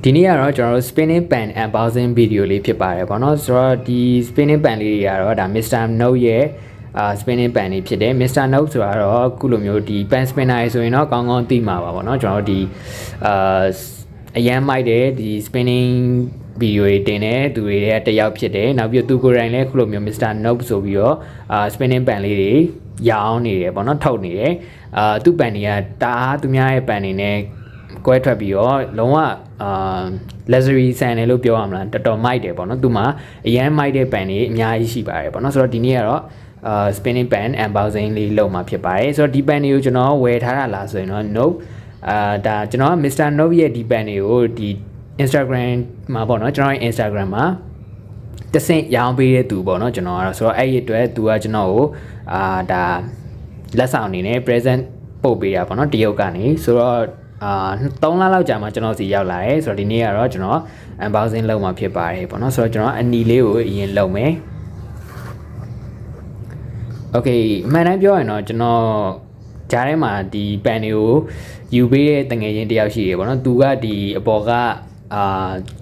ဒီနေ့ကတော့ကျွန်တော်တို့ spinning pan unboxing video လေးဖြစ်ပါတယ်ပေါ့နော်ဆိုတော့ဒီ spinning pan လေးတွေကတော့ဒါ Mr.Nope ရဲ့spinning pan လေးဖြစ်တယ် Mr.Nope ဆိုတာတော့ခုလိုမျိုးဒီ pan spinner ဆိုရင်တော့ကောင်းကောင်းသိမှာပါပေါ့နော်ကျွန်တော်တို့ဒီအရန်မိုက်တယ်ဒီ spinning video တွေတင်တဲ့သူတွေရဲ့တယောက်ဖြစ်တယ်နောက်ပြီးသူကိုယ်တိုင်လည်းခုလိုမျိုး Mr.Nope ဆိုပြီးတော့spinning pan လေးတွေရောင်းနေတယ်ပေါ့နော်ထုတ်နေတယ်သူ့ pan တွေကတအားသူများရဲ့ pan တွေနဲ့ကွဲထွက်ပြီးတော့လုံးဝluxury ဆန်တယ်လို့ပြောရမလားတော်တော်မိုက်တယ်ပေါ့နော်သူမှာအရန်မိုက်တဲ့ pan တွေအများကြီးရှိပါတယ်ပေါ့နော်ဆိုတော့ဒီနေ့ကတော့spinning pan unboxing လေးလုပ်မှာဖြစ်ပါတယ်ဆိုတော့ဒီ pan တွေကိုကျွန်တော်ဝယ်ထားတာလားဆိုရင်တော့ nope ဒါကျွန်တော် Mr.Nope ရဲ့ဒီ pan တွေကိုဒီ Instagram မှာပေါ့နော်ကျွန်တော်ရဲ့ Instagram မှာတဆင့်ရောင်းပေးတဲ့သူပေါ့နော်ကျွန်တော်ကတော့ဆိုတော့အဲ့ဒီအတွက်သူကကျွန်တော်ကိုဒါလက်ဆောင်အနေနဲ့ present ပို့ပေးတာပေါ့နော်တရုတ်ကနေဆိုတော့3လလောက်ကြာမှကျွန်တော်စီရောက်လာတယ်ဆိုတော့ဒီနေ့ကတော့ကျွန်တော် unboxing လုပ်မှာဖြစ်ပါတယ်ပေါ့နော်ဆိုတော့ကျွန်တော်အနီလေးကိုအရင်လုပ်မယ် Okay အမှန်တမ်းပြောရင်တော့ကျွန်တော်ဂျားထဲမှာဒီ pan တွေကိုယူပေးတဲ့တငယ်ချင်းတယောက်ရှိတယ်ပေါ့နော်သူကဒီအပေါ်က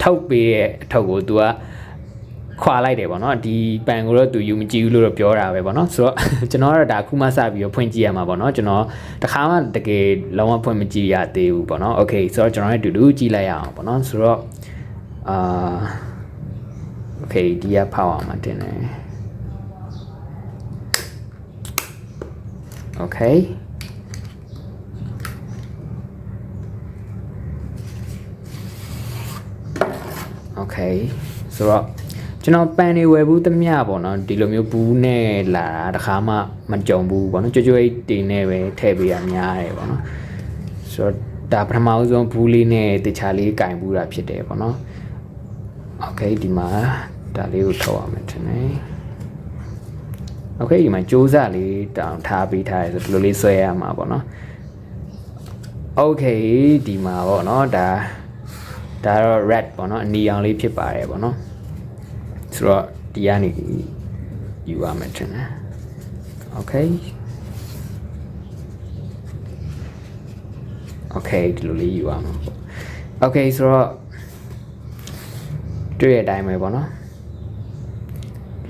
ထုတ်ပေးတဲ့အထုပ်ကိုသူကခွာလိုက်တယ်ပေါ့နော်ဒီ pan ကိုတော့သူယူမကြည့်ဘူးလို့တော့ပြောတာပဲပေါ့နော်ဆိုတော့ကျွန်တော်ကတော့ဒါခုမှစပြီးတော့ဖွင့်ကြည့်ရမှာပေါ့နော်ကျွန်တော်တခါမှတကယ်လုံးဝဖွင့်မကြည့်ရသေးဘူးပေါ့နော် Okay ဆိုတော့ကျွန်တော်တို့အတူတူကြည့်လိုက်ရအောင်ပေါ့နော်ဆိုတော့Okay ဒီကဖောက်အောင်မှတင်တယ် Okay Okay ဆိုတော့ကျွန်တော် pan တွေဝယ်ဘူးသမျှပေါ့နော်ဒီလိုမျိုးဘူးနဲ့လာတာတခါမှမကြုံဘူးပေါ့နော်ကြွကြွတင်နေပဲထည့်ပေးရများတယ်ပေါ့နော်ဆိုတော့ဒါပထမဦးဆုံးဘူးလေးနဲ့တခြားလေးကင်ဘူးတာဖြစ်တယ်ပေါ့နော် Okay ဒီမှာဒါလေးကိုထုတ်အောင်မယ်ထင်တယ် Okay ဒီမှာကြိုးစားလေးတောင်ထားပေးထားတယ်ဆိုဒီလိုလေးဆွဲရမှာပေါ့နော် Okay ဒီမှာပေါ့နော်ဒါတော့ red ပေါ့နော်အနီရောင်လေးဖြစ်ပါတယ်ပေါ့နော်ဆိုတော့ဒီကနေယူရမယ်ထင်တယ် Okay Okay ဒီလိုလေးယူရမှာပေါ့ Okay ဆိုတော့တွေ့တဲ့အတိုင်းပဲပေါ့နော်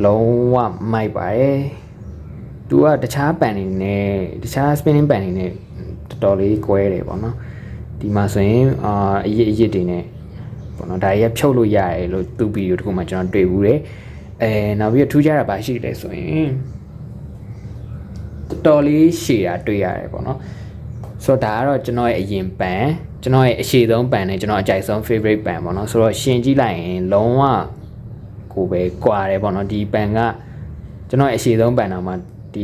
လုံးဝမိုက်ပါတယ်သူကတခြား pan တွေနဲ့တခြား spinning pan တွေနဲ့တော်တော်လေးကွဲတယ်ပေါ့နော်ဒီမှာဆိုရင်အရစ်တွေနဲ့ပေါ့နော်ဒါရဖြုတ်လို့ရတယ်လို့သူ့ဗီဒီယိုတခုမှကျွန်တော်တွေ့ဘူးတယ်နောက်ပြီးထူးခြားတာပါရှိတယ်ဆိုရင်တော်တော်လေးရှည်တာတွေ့ရတယ်ပေါ့နော်ဆိုတော့ဒါကတော့ကျွန်တော်ရဲ့အရင် pan ကျွန်တော်ရဲ့အရှည်ဆုံး pan နဲ့ကျွန်တော်အကြိုက်ဆုံး favorite pan ပေါ့နော်ဆိုတော့ရှင်ကြည့်လိုက်ရင်လုံးဝကိုပဲကွာတယ်ပေါ့နော်ဒီ pan ကကျွန်တော်ရဲ့အရှည်ဆုံး pan တော့မှဒီ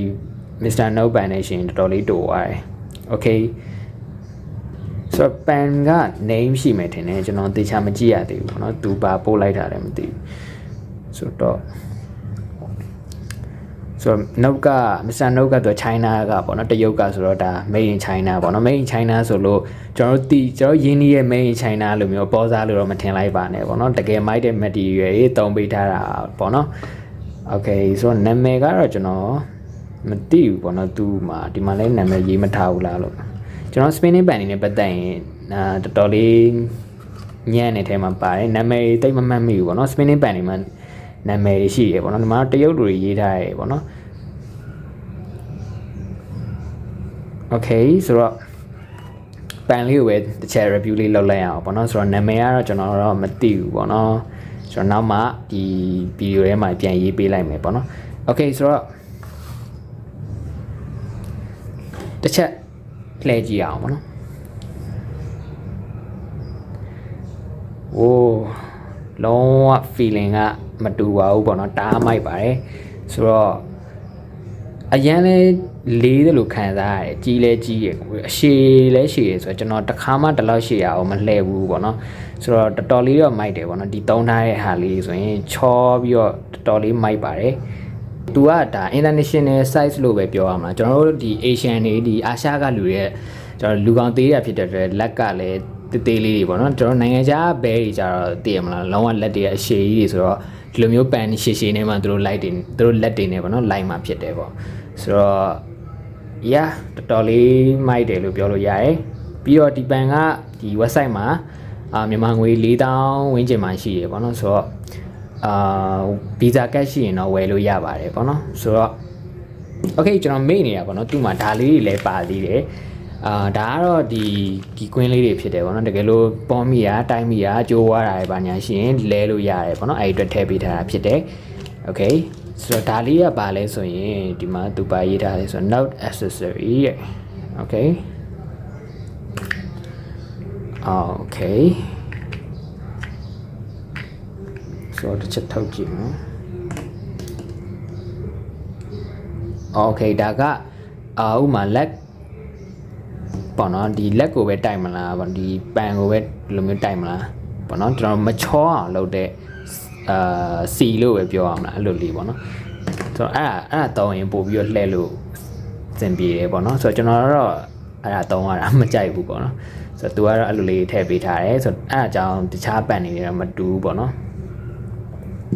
Mr.Nope pan နဲ့ရှင်တော်တော်လေးတူသွားတယ် Okayဆိုတော့ pan က name ရှိမယ်ထင်တယ်ကျွန်တော်သေချာမကြည့်ရသေးဘူးเนาะသူပါပို့လိုက်တာလည်းမသိဘူးဆိုတော့Nope က Mr.Nope ကတော့ China ကပေါ့เนาะတရုတ်ကဆိုတော့ဒါ made in China ပေါ့เนาะ made in China ဆိုလို့ကျွန်တော်ရင်းနှီးရဲ့ made in China လို့မျိုးပေါ်စားလို့တော့မထင်လိုက်ပါနဲ့ပေါ့เนาะတကယ်မိုက်တဲ့ material တွေတုံးပေးထားတာပေါ့เนาะ Okay ဆိုတော့နာမည်ကတော့ကျွန်တော်မသိဘူးပေါ့เนาะသူမှာဒီမှာလည်းနာမည်ရေးမထားဘူးလားလို့ကျွန်တော် spinning pan နေနဲ့ပတ်သက်ရင်တော်တော်လေးညံ့နေထဲမှာပါတယ်နာမည်တိတ်မမှတ်မိဘူးပေါ့နော် spinning pan နေမှာနာမည်တွေရှိတယ်ပေါ့နော်ဒီမှာတရုတ်လူတွေရေးထားတယ်ပေါ့နော် Okay ဆိုတော့ pan လေးကိုပဲတစ်ချက် review လေးလုပ်လိုက်အောင်ပေါ့နော်ဆိုတော့နာမည်ကတော့ကျွန်တော်တော့မသိဘူးပေါ့နော်ကျွန်တော်နောက်မှဒီ video ထဲမှာပြန်ရေးပေးလိုက်မယ်ပေါ့နော် Okay ဆိုတော့တစ်ချက်လှည့်ကြည့်အောင်ပေါ့နော်โอ้လုံးဝ feeling ကမတူပါဘူးပေါ့နော်တားမိုက်ပါတယ်ဆိုတော့အရန်လဲလေးတယ်လို့ခံစားရတယ်ကြီးလဲကြီးရယ်အရှည်လဲရှည်ရယ်ဆိုတော့ကျွန်တော်တခါမှတလောက်ရှည်ရအောင်မလှည့်ဘူးပေါ့နော်ဆိုတော့တော်တော်လေးတော့မိုက်တယ်ပေါ့နော်ဒီသုံးထားတဲ့ဟာလေးဆိုရင်ချောပြီးတော့တော်တော်လေးမိုက်ပါတယ်သူကဒါ international size လို့ပဲပြောရမှာကျွန်တော်တို့ဒီ Asian တွေဒီအာရှကလူတွေကျွန်တော်လူကောင်သေးရဖြစ်တဲ့အတွက်လက်ကလည်းတေးသေးလေးတွေပေါ့နော်ကျွန်တော်နိုင်ငံခြားဘဲတွေကြတော့သိရမလားလုံးဝလက်တွေအရှည်ကြီးတွေဆိုတော့ဒီလိုမျိုး pan ရှည်ရှည်နဲ့မှသူတို့လက်တွေနဲ့ပေါ့နော်လိုက်မှဖြစ်တယ်ပေါ့ဆိုတော့ တော်တော်လေးမိုက်တယ်လို့ပြောလို့ရတယ်ပြီးတော့ဒီ pan ကဒီ website မှာ မြန်မာငွေ4000ဝန်းကျင်မှရှိရပေါ့နော်ဆိုတော့ဗီဇာကတ်ရှိရင်တော့ဝယ်လို့ရပါတယ်ပေါ့နော်ဆိုတော့ okay ကျွန်တော်မေ့နေတာပေါ့နော်သူ့မှာဒါလေးတွေလည်းပါသေးတယ်ဒါကတော့ဒီကွင်းလေးတွေဖြစ်တယ်ပေါ့နော်တကယ်လို့ပေါမီယာတိုင်းမီယာကျိုးွားတာပဲပါညာရှိရင်လဲလို့ရတယ်ပေါ့နော်အဲ့ဒီအတွက်ထည့်ပေးထားတာဖြစ်တယ် okay ဆိုတော့ဒါလေးကပါလဲဆိုရင်ဒီမှာသူပါရေးထားတယ်ဆိုတော့ note accessory okay okay ဆိုတော့တစ်ချက်ထုတ်ကြည့်နော် okay ဒါကဥမာလက်ပေါ့နော်ဒီလက်ကိုပဲတိုက်မလားပေါ့ဒီပန်ကိုပဲဒီလိုမျိုးတိုက်မလားပေါ့နော်ကျွန်တော်မချောအောင်လုပ်တဲ့စီလို့ပဲပြောအောင်လားအဲ့လိုလေးပေါ့နော်ဆိုတော့အဲ့ဒါတောင်းရင်ပို့ပြီးတော့လှည့်လို့စင်ပြေတယ်ပေါ့နော်ဆိုတော့ကျွန်တော်တော့အဲ့ဒါတောင်းရတာမကြိုက်ဘူးပေါ့နော်ဆိုတော့သူကတော့အဲ့လိုလေးထည့်ပေးထားတယ်ဆိုတော့အဲ့အကြောင်းတခြားပန်နေတယ်မတူဘူးပေါ့နော်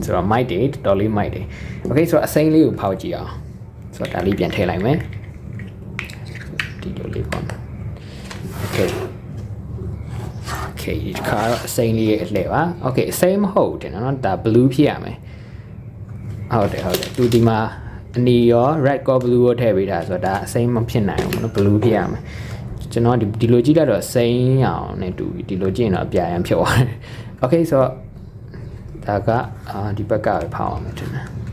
ဆိုတော့ mic တွေတော်တော်လေး mic တွေ okay ဆိုတော့အစိမ်းလေးကိုဖောက်ကြည့်အောင်ဆိုတော့ဒါလေးပြန်ထည့်လိုက်မယ်ဒီလိုလေးပေါ့ okay okay ဒီခါတော့အစိမ်းလေးရဲ့အလှည့်ပါ okay အစိမ်းမဟုတ်တယ်နော်ဒါ blue ဖြစ်ရမယ်ဟုတ်တယ်သူဒီမှာအနီရော red ကော blue ကိုထည့်ပေးတာဆိုတော့ဒါအစိမ်းမဖြစ်နိုင်ဘူးနော် blue ဖြစ်ရမယ်ကျွန်တော်ဒီလိုကြည့်လိုက်တော့စိမ်းအောင်နဲ့တူဒီလိုကြည့်ရင်တော့အပြာရန်ဖြစ်သွားတယ် okay ဆိုတော့ဒါကဒီဘက်ကပဲဖောက်အောင်မယ်ထင်တယ်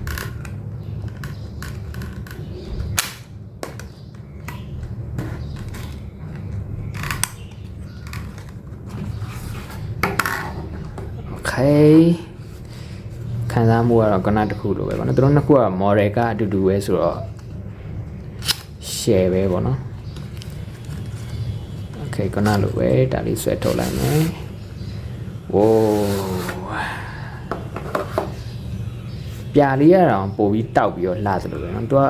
ခံစားမှုကတော့ကနတစ်ခုလိုပဲပေါ့နော်သူတို့နှစ်ခုက model ကအတူတူပဲဆိုတော့ share ပဲပေါ့နော် okay ကနလိုပဲဒါလေးဆွဲထုတ်လိုက်မယ် ပြာလေးရအောင်ပို့ပြီးတောက်ပြီးတော့လှသလိုပဲနော်သူက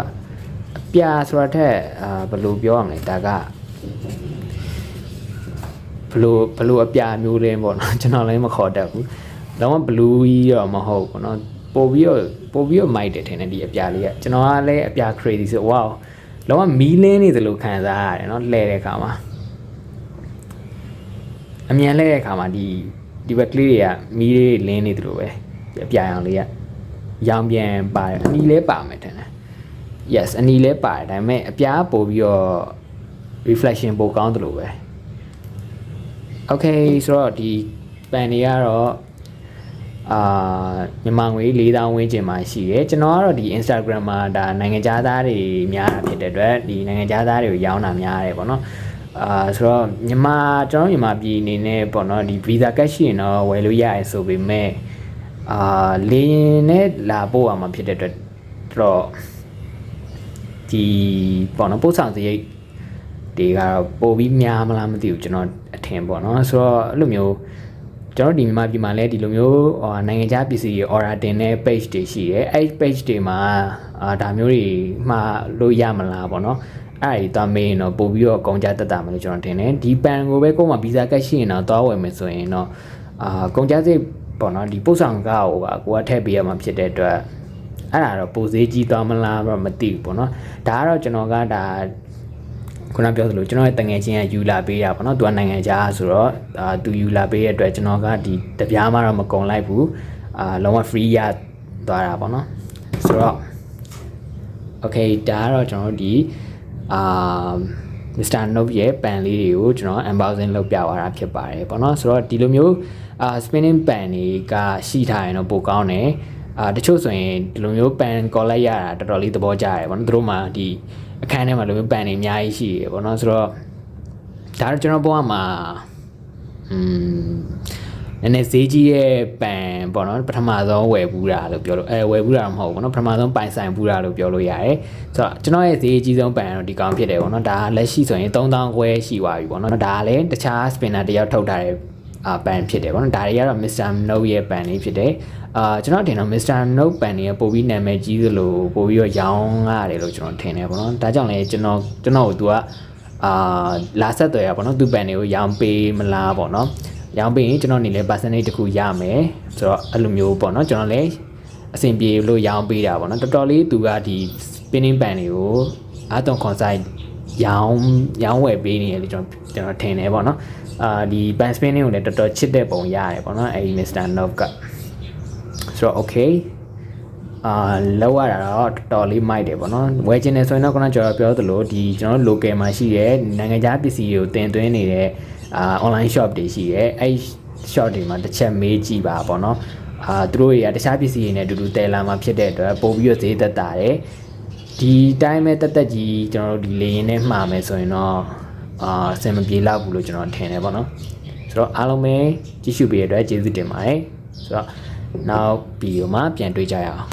အပြာဆိုတာထက်ဘယ်လိုပြောရမလဲဒါကဘလို့အပြာမျိုးလင်းပေါ့နော်ကျွန်တော်လည်းမခေါ်တတ်ဘူးလုံးဝ blue ကြီးတော့မဟုတ်ဘူးနော်ပို့ပြီးတော့မိုက်တယ်ထင်တယ်ဒီအပြာလေးကကျွန်တော်ကလည်းအပြာ crazy ဆို wow လုံးဝမီးလင်းနေသလိုခံစားရတယ်နော်လှဲတဲ့အခါမှာအမြန်လှဲတဲ့အခါမှာဒီဘက်ကလေးတွေကမီးလေးလင်းနေသလိုပဲအပြာရောင်လေးကရောင်ပြန်ပါတယ်အနီလဲပါမယ်ထင်တယ် yes အနီလဲပါတယ်ဒါပေမဲ့အပြားပို့ပြီးတော့ reflection ပိုကောင်းသလိုပဲ okay ဆိုတော့ဒီပန်တွေကတော့မြန်မာငွေ4000ဝန်းကျင်မှာရှိတယ်ကျွန်တော်ကတော့ဒီ Instagram မှာဒါနိုင်ငံခြားသားတွေများတာဖြစ်တဲ့အတွက်ဒီနိုင်ငံခြားသားတွေကိုရောင်းတာများတယ်ပေါ့နော်ဆိုတော့ကျွန်တော်မြန်မာပြည်အနေနဲ့ပေါ့နော်ဒီ visa cash ရှိရင်တော့ဝယ်လို့ရတယ်ဆိုပေမဲ့လေရင်နဲ့လာပို့ရမှာဖြစ်တဲ့အတွက်တော့ဒီပေါ့နော်ပို့ဆောင်စရိတ်တွေကတော့ပို့ပြီးများမလားမသိဘူးကျွန်တော်အထင်ပေါ့နော်ဆိုတော့အဲ့လိုမျိုးကျွန်တော်ဒီမြန်မာပြည်မှာလည်းဒီလိုမျိုးနိုင်ငံခြားပစ္စည်းတွေ order တင်တဲ့ page တွေရှိတယ်အဲ့ page တွေမှာဒါမျိုးတွေမှာလို့ရမလားပေါ့နော်အဲ့ဒီသွားမေးရင်တော့ပို့ပြီးတော့ကုန်ကြတက်တာမလို့ကျွန်တော်ထင်တယ်ဒီပန်ကိုပဲကိုယ်မှာ visa cash ရှိရင်တော့သွားဝယ်မယ်ဆိုရင်တော့ကုန်ကြစိတ်ပေါ့နော်ဒီပို့ဆောင်ကားကိုပါကိုကထည့်ပေးရမှာဖြစ်တဲ့အတွက်အဲ့ဒါတော့ပိုဈေးကြီးသွားမလားတော့မသိဘူးပေါ့နော်ဒါကတော့ကျွန်တော်ကဒါခုနပြောသလိုကျွန်တော်ရဲ့တငယ်ချင်းကယူလာပေးတာပေါ့နော်သူကနိုင်ငံခြားဆိုတော့သူယူလာပေးတဲ့အတွက်ကျွန်တော်ကဒီတပြားမှတော့မကုန်လိုက်ဘူးလုံးဝ free ရသွားတာပေါ့နော်ဆိုတော့ okay ဒါကတော့ကျွန်တော်ဒီMr.Nope ရဲ့ပန်လေးတွေကိုကျွန်တော် unboxing လုပ်ပြသွားတာဖြစ်ပါတယ်ပေါ့နော်ဆိုတော့ဒီလိုမျိုးspinning pan တွေကရှိထားရင်တော့ပိုကောင်းတယ်တချို့ဆိုရင်ဒီလိုမျိုး pan ကော်လိုက်ရတာတော်တော်လေးသဘောကျတယ်ပေါ့နော်သူတို့မှဒီအခန်းထဲမှာလိုမျိုး pan တွေအများကြီးရှိတယ်ပေါ့နော်ဆိုတော့ဒါတော့ကျွန်တော်ဘဝမှာနည်းနည်းဈေးကြီးရဲ့ပန်ပေါ့နော်ပထမဆုံးဝယ်ဘူးတာလို့ပြောလို့ဝယ်ဘူးတာတော့မဟုတ်ဘူးပေါ့နော်ပထမဆုံးပိုင်ဆိုင်ဘူးတာလို့ပြောလို့ရတယ်ဆိုတော့ကျွန်တော်ရဲ့ဈေးကြီးဆုံးပန်ကတော့ဒီကောင်ဖြစ်တယ်ပေါ့နော်ဒါလက်ရှိဆိုရင်3000ခွဲရှိသွားပြီပေါ့နော်ဒါကလည်းတခြား spinner တယောက်ထုတ်ထားတဲ့ပန်ဖြစ်တယ်ပေါ့နော်ဒါတွေကတော့ Mr.Nope ရဲ့ပန်လေးဖြစ်တယ်ကျွန်တော်ထင်တော့ Mr.Nope ပန်တွေကပို့ပြီးနာမည်ကြီးသလိုပို့ပြီးတော့ရောင်းရတယ်လို့ကျွန်တော်ထင်တယ်ပေါ့နော်ဒါကြောင့်လည်းကျွန်တော်ကိုသူကလာဆက်သွယ်ရပေါ့နော်သူပန်တွေကိုရောင်းပေးမလားပေါ့နော်ရောင်းပေးရင်ကျွန်တော်နေလဲ percentage တခုရမယ်ဆိုတော့အဲ့လိုမျိုးပေါ့နော်ကျွန်တော်လည်းအဆင်ပြေလို့ရောင်းပေးတာပေါ့နော်တော်တော်လေးသူကဒီ spinning pan တွေကိုအားသွန်ခွန်ဆိုင် ရောင်းဝယ်ပေးနေရလို့ကျွန်တော်ထင်တယ်ပေါ့နော်ဒီ pan spinning ကိုလည်းတော်တော်ချစ်တဲ့ပုံရတယ်ပေါ့နော်အဲဒီ Mr. Nope ကဆိုတော့ okay လောက်ရတာတော့တော်တော်လေးမိုက်တယ်ပေါ့နော်ဝယ်ချင်တယ်ဆိုရင်တော့ခုနကျွန်တော်ပြောသလိုဒီကျွန်တော် local မှာရှိတဲ့နိုင်ငံခြားပစ္စည်းတွေကိုတင်သွင်းနေတဲ့online shop တွေရှိတယ်အဲ့ shop တွေမှာတစ်ချက်မေးကြည့်ပါပေါ့နော်သူတို့တွေကတခြားပစ္စည်းတွေနဲ့အတူတူတယ်လာမှာဖြစ်တဲ့အတွက်ပို့ပြီးတော့ဈေးသက်သာတယ်ဒီတိုင်းပဲတက်ကြီးကျွန်တော်တို့ဒီလေရင်နဲ့မှာမယ်ဆိုရင်တော့အဆင်မပြေလောက်ဘူးလို့ကျွန်တော်ထင်တယ်ပေါ့နော်ဆိုတော့အားလုံးပဲကြည့်ရှုပေးတဲ့အတွက်ကျေးဇူးတင်ပါတယ်ဆိုတော့နောက်ဗီဒီယိုမှာပြန်တွေ့ကြရအောင်